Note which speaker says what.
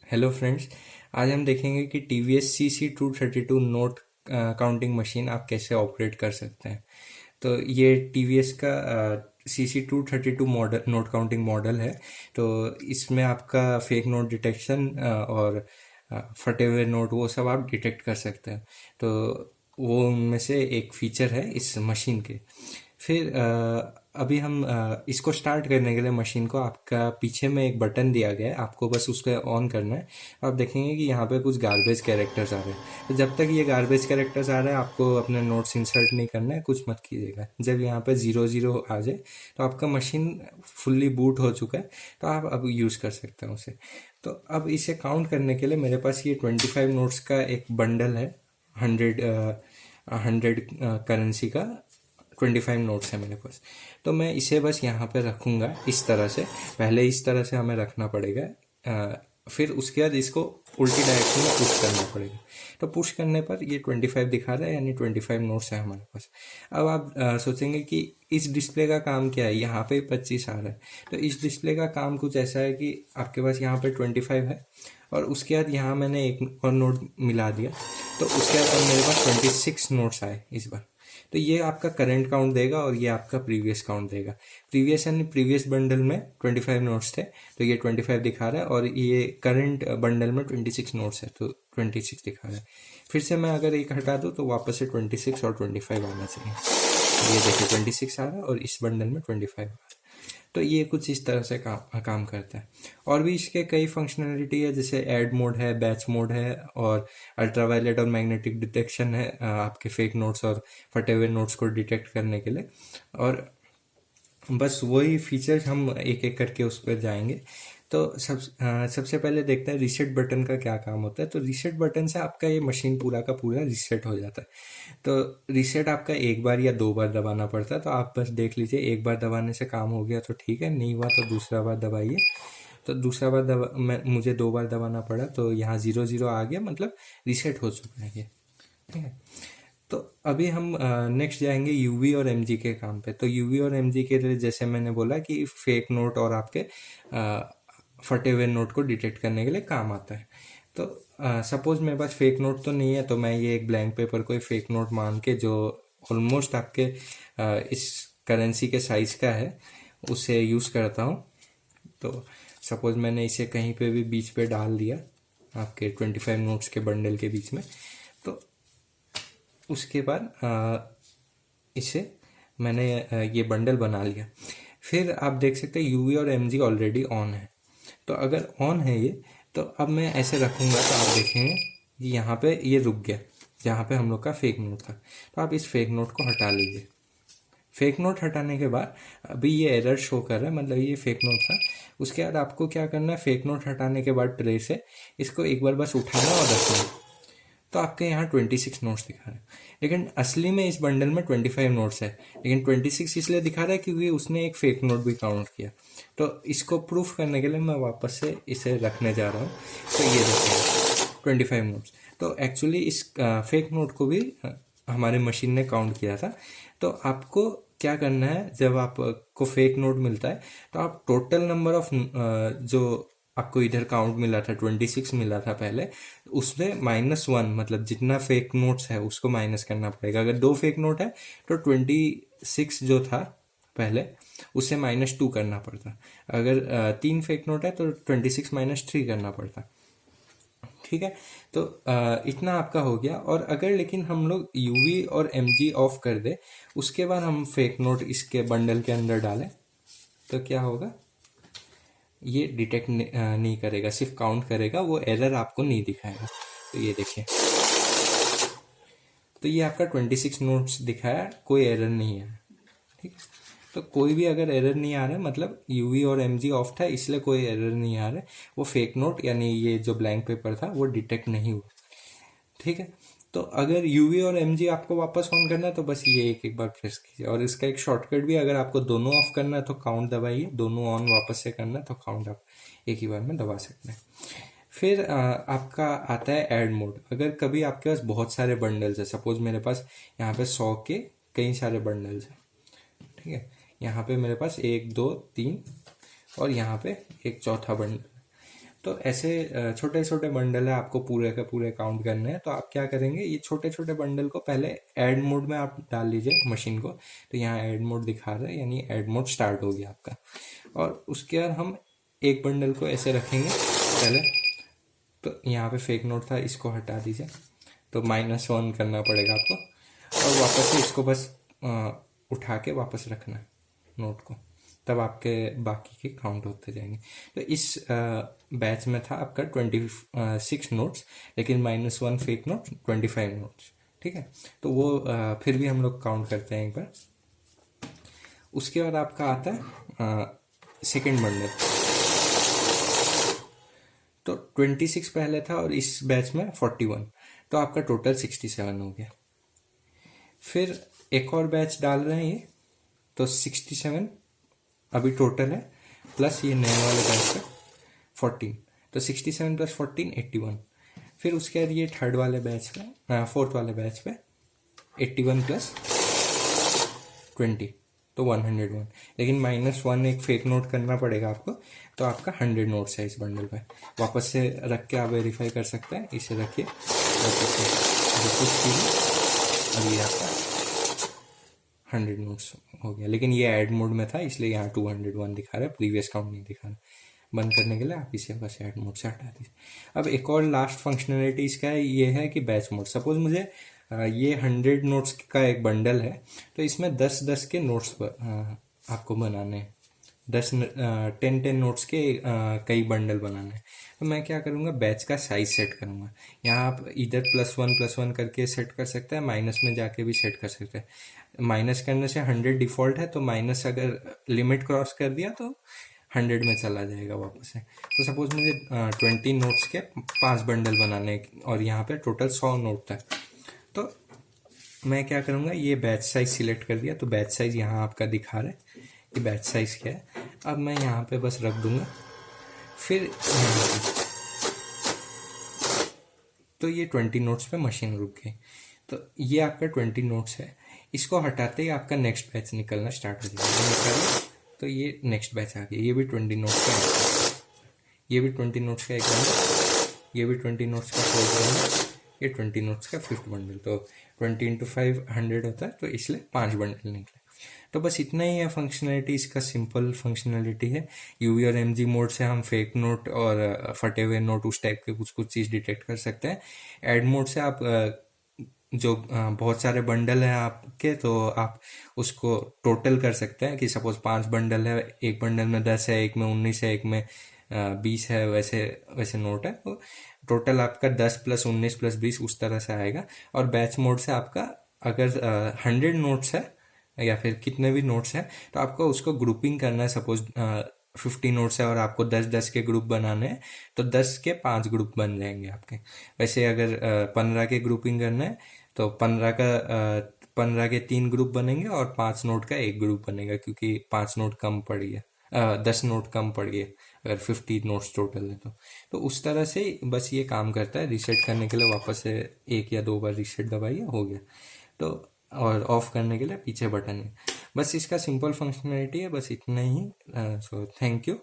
Speaker 1: Hello friends. आज हम देखेंगे कि T V S CC232 note counting machine आप कैसे ऑपरेट कर सकते हैं। तो ये टी वी एस का CC232 model note counting model है। तो इसमें आपका फेक नोट डिटेक्शन और फटे हुए नोट वो सब आप डिटेक्ट कर सकते हैं। तो वो उनमें से एक फीचर है इस मशीन के। फिर अभी हम इसको स्टार्ट करने के लिए मशीन को आपका पीछे में एक बटन दिया गया है, आपको बस उसको ऑन करना है। आप देखेंगे कि यहाँ पे कुछ गार्बेज कैरेक्टर्स आ रहे हैं। तो जब तक ये गार्बेज कैरेक्टर्स आ रहे हैं आपको अपने नोट्स इंसर्ट नहीं करना है, कुछ मत कीजिएगा। जब यहाँ पे 00 आ जाए तो आपका मशीन फुल्ली बूट हो चुका है, तो आप अब यूज़ कर सकते हैं उसे। तो अब इसे काउंट करने के लिए मेरे पास ये 25 नोट्स का एक बंडल है। 100 करेंसी का 25 नोट्स है मेरे पास। तो मैं इसे बस यहाँ पे रखूँगा इस तरह से। पहले इस तरह से हमें रखना पड़ेगा, फिर उसके बाद इसको उल्टी डायरेक्शन में पुश करना पड़ेगा। तो पुश करने पर ये 25 दिखा रहा है, यानी 25 नोट्स है हमारे पास। अब आप सोचेंगे कि इस डिस्प्ले का काम क्या है, यहाँ पे 25 आ रहा है। तो इस डिस्प्ले का काम कुछ ऐसा है कि आपके पास यहाँ पे 25 है और उसके बाद यहाँ मैंने एक और नोट मिला दिया, तो उसके बाद अब मेरे पास 26 नोट्स आए इस बार। तो ये आपका करंट काउंट देगा और ये आपका प्रीवियस काउंट देगा। प्रीवियस यानी प्रीवियस बंडल में 25 नोट्स थे, तो ये 25 दिखा रहा है, और ये करंट बंडल में 26 नोट्स है, तो 26 दिखा रहा है। फिर से मैं अगर एक हटा दूँ तो वापस से 26 और 25 आना चाहिए। ये देखिए 26 आ रहा है और इस बंडल में 25 आ रहा है। तो ये कुछ इस तरह से काम करता है। और भी इसके कई फंक्शनैलिटी है, जैसे ऐड मोड है, बैच मोड है, और अल्ट्रावायलेट और मैग्नेटिक डिटेक्शन है आपके फेक नोट्स और फटे हुए नोट्स को डिटेक्ट करने के लिए। और बस वही फीचर्स हम एक एक करके उस पर जाएंगे। तो सबसे पहले देखते हैं रीसेट बटन का क्या काम होता है। तो रीसेट बटन से आपका ये मशीन पूरा का पूरा रीसेट हो जाता है। तो रीसेट आपका एक बार या दो बार दबाना पड़ता है, तो आप बस देख लीजिए, एक बार दबाने से काम हो गया तो ठीक है, नहीं हुआ तो दूसरा बार दबाइए। तो दूसरा बार मुझे दो बार दबाना पड़ा, तो यहाँ 00 आ गया, मतलब रीसेट हो चुका है ये। ठीक है। तो अभी हम नेक्स्ट जाएंगे यूवी और एमजी के काम पे। तो यूवी और एमजी के लिए जैसे मैंने बोला कि फेक नोट और आपके फटे हुए नोट को डिटेक्ट करने के लिए काम आता है। तो सपोज मेरे पास फेक नोट तो नहीं है, तो मैं ये एक ब्लैंक पेपर को फेक नोट मान के, जो ऑलमोस्ट आपके इस करेंसी के साइज का है, उसे यूज़ करता हूँ। तो सपोज मैंने इसे कहीं पे भी बीच पे डाल दिया, आपके 25 नोट्स के बंडल के बीच में। तो उसके बाद इसे मैंने ये बंडल बना लिया। फिर आप देख सकते हैं यूवी और एमजी ऑलरेडी ऑन है। तो अगर ऑन है ये, तो अब मैं ऐसे रखूँगा तो आप देखेंगे कि यहाँ पे ये रुक गया, जहाँ पे हम लोग का फेक नोट था। तो आप इस फेक नोट को हटा लीजिए। फेक नोट हटाने के बाद अभी ये एरर शो कर रहा है, मतलब ये फेक नोट था। उसके बाद आपको क्या करना है, फेक नोट हटाने के बाद ट्रे से इसको एक बार बस उठाना और रखना। तो आपके यहाँ 26 नोट्स दिखा रहे हैं, लेकिन असली में इस बंडल में 25 नोट्स है। लेकिन 26 इसलिए दिखा रहा है क्योंकि उसने एक फेक नोट भी काउंट किया। तो इसको प्रूफ करने के लिए मैं वापस से इसे रखने जा रहा हूँ। तो ये देखिए 25 नोट्स। तो एक्चुअली इस फेक नोट को भी हमारे मशीन ने काउंट किया था। तो आपको क्या करना है, जब आपको फेक नोट मिलता है तो आप टोटल नंबर ऑफ जो आपको इधर काउंट मिला था 26 मिला था पहले, उसमें -1, मतलब जितना फेक नोट्स है उसको माइनस करना पड़ेगा। अगर दो फेक नोट है तो 26 जो था पहले उससे -2 करना पड़ता। अगर तीन फेक नोट है तो 26 -3 करना पड़ता। ठीक है। तो इतना आपका हो गया। और अगर लेकिन हम लोग यूवी और एमजी ऑफ कर दे, उसके बाद हम फेक नोट इसके बंडल के अंदर डालें, तो क्या होगा, ये डिटेक्ट नहीं करेगा, सिर्फ काउंट करेगा, वो एरर आपको नहीं दिखाएगा। तो ये देखिए, तो ये आपका 26 नोट्स दिखाया, कोई एरर नहीं है। ठीक है। तो कोई भी अगर एरर नहीं आ रहा है, मतलब यूवी और एमजी ऑफ था इसलिए कोई एरर नहीं आ रहा है, वो फेक नोट यानी ये जो ब्लैंक पेपर था वो डिटेक्ट नहीं हुआ। ठीक है। तो अगर यूवी और एमजी आपको वापस ऑन करना है तो बस ये एक एक बार प्रेस कीजिए। और इसका एक शॉर्टकट भी, अगर आपको दोनों ऑफ करना है तो काउंट दबाइए, दोनों ऑन वापस से करना है तो काउंट आप एक ही बार में दबा सकते हैं। फिर आपका आता है ऐड मोड। अगर कभी आपके पास बहुत सारे बंडल्स है, सपोज मेरे पास यहाँ पे 100 के कई सारे बंडल्स हैं। ठीक है। यहाँ पे मेरे पास 1 2 3 और यहाँ पे एक चौथा बंडल। तो ऐसे छोटे छोटे बंडल है, आपको पूरे के पूरे काउंट करने हैं। तो आप क्या करेंगे, ये छोटे छोटे बंडल को पहले ऐड मोड में आप डाल लीजिए मशीन को। तो यहाँ ऐड मोड दिखा रहा है, यानी ऐड मोड स्टार्ट हो गया आपका। और उसके बाद हम एक बंडल को ऐसे रखेंगे पहले। तो यहाँ पे फेक नोट था, इसको हटा दीजिए। तो -1 करना पड़ेगा आपको, और वापस से इसको बस उठा के वापस रखना नोट को, तब आपके बाकी के काउंट होते जाएंगे। तो इस बैच में था आपका 26 नोट्स, लेकिन -1 फेक नोट, 25 नोट्स। ठीक है, तो वो फिर भी हम लोग काउंट करते हैं एक बार। उसके बाद आपका आता है सेकेंड बंडल। तो 26 पहले था और इस बैच में 41, तो आपका टोटल 67 हो गया। फिर एक और बैच डाल रहे हैं ये, तो 67 अभी टोटल है, प्लस ये नए वाले बैच का 14। तो 67 + 14 81। फिर उसके बाद ये थर्ड वाले बैच पे, फोर्थ वाले बैच पे 81 + 20, तो 101। लेकिन -1 एक फेक नोट करना पड़ेगा आपको, तो आपका 100 नोट्स है इस बंडल पे। वापस से रख के आप वेरीफाई कर सकते हैं, इसे रखिए वापस से कुछ कीजिए, और ये आपका 100 नोट्स हो गया। लेकिन ये ऐड मोड में था, इसलिए यहाँ 201 दिखा रहा है, प्रीवियस काउंट नहीं दिखा रहा। बंद करने के लिए आप इसे बस ऐड मोड से हटा दीजिए। अब एक और लास्ट फंक्शनलिटी इसका है, ये है कि बैच मोड। सपोज मुझे ये 100 नोट्स का एक बंडल है, तो इसमें 10-10 के नोट्स आपको बनाने हैं। 10 नोट्स के कई बंडल बनाने हैं। तो मैं क्या करूँगा, बैच का साइज सेट करूँगा। यहाँ आप इधर +1 करके सेट कर सकते हैं, माइनस में जाके भी सेट कर सकते हैं। माइनस करने से 100 डिफ़ॉल्ट है, तो माइनस अगर लिमिट क्रॉस कर दिया तो 100 में चला जाएगा वापस से। तो सपोज मुझे 20 नोट्स के 5 बंडल बनाने, और यहाँ पे टोटल 100 नोट था। तो मैं क्या करूँगा, ये बैच साइज सिलेक्ट कर दिया, तो बैच साइज यहाँ आपका दिखा रहा है कि बैच साइज क्या है। अब मैं यहाँ पे बस रख दूंगा। फिर यहाँ पे तो ये 20 नोट्स पे मशीन रुक गई। तो ये आपका 20 नोट्स है, इसको हटाते ही आपका नेक्स्ट बैच निकलना स्टार्ट हो जाएगा। तो ये नेक्स्ट बैच आ गया, ये भी 20 नोट्स का है, ये भी 20 नोट्स का एक बंडल, ये भी 20 नोट्स का फोर्थ बंडल, ये 20 नोट्स का फिफ्थ बंडल। तो 20 × 5 100 होता है, तो इसलिए 5 बंडल निकले। तो बस इतना ही है फंक्शनलिटी, इसका सिंपल फंक्शनलिटी है। यूवी और एमजी मोड से हम फेक नोट और फटे हुए नोट उस टाइप के कुछ कुछ चीज़ डिटेक्ट कर सकते हैं। ऐड मोड से आप जो बहुत सारे बंडल हैं आपके, तो आप उसको टोटल कर सकते हैं कि सपोज 5 बंडल है, एक बंडल में 10 है, एक में 19 है, एक में 20 है, वैसे वैसे नोट है। तो टोटल आपका 10 + 19 + 20 उस तरह से आएगा। और बैच मोड से आपका अगर 100 नोट्स है या फिर कितने भी नोट्स हैं, तो आपको उसको ग्रुपिंग करना है। सपोज 50 नोट्स है और आपको 10-10 के ग्रुप बनाने हैं, तो 10 के 5 ग्रुप बन जाएंगे आपके। वैसे अगर 15 के ग्रुपिंग करना है, तो 15 के 3 ग्रुप बनेंगे और 5 नोट का एक ग्रुप बनेगा, क्योंकि 5 नोट कम पड़ गया, 10 नोट कम पड़ गए अगर 50 नोट्स टोटल है। तो उस तरह से बस ये काम करता है। रीसेट करने के लिए वापस से 1 या 2 बार रीसेट दबाइए, हो गया। तो और ऑफ करने के लिए पीछे बटन है। बस इसका सिंपल फंक्शनलिटी है, बस इतना ही। So thank you.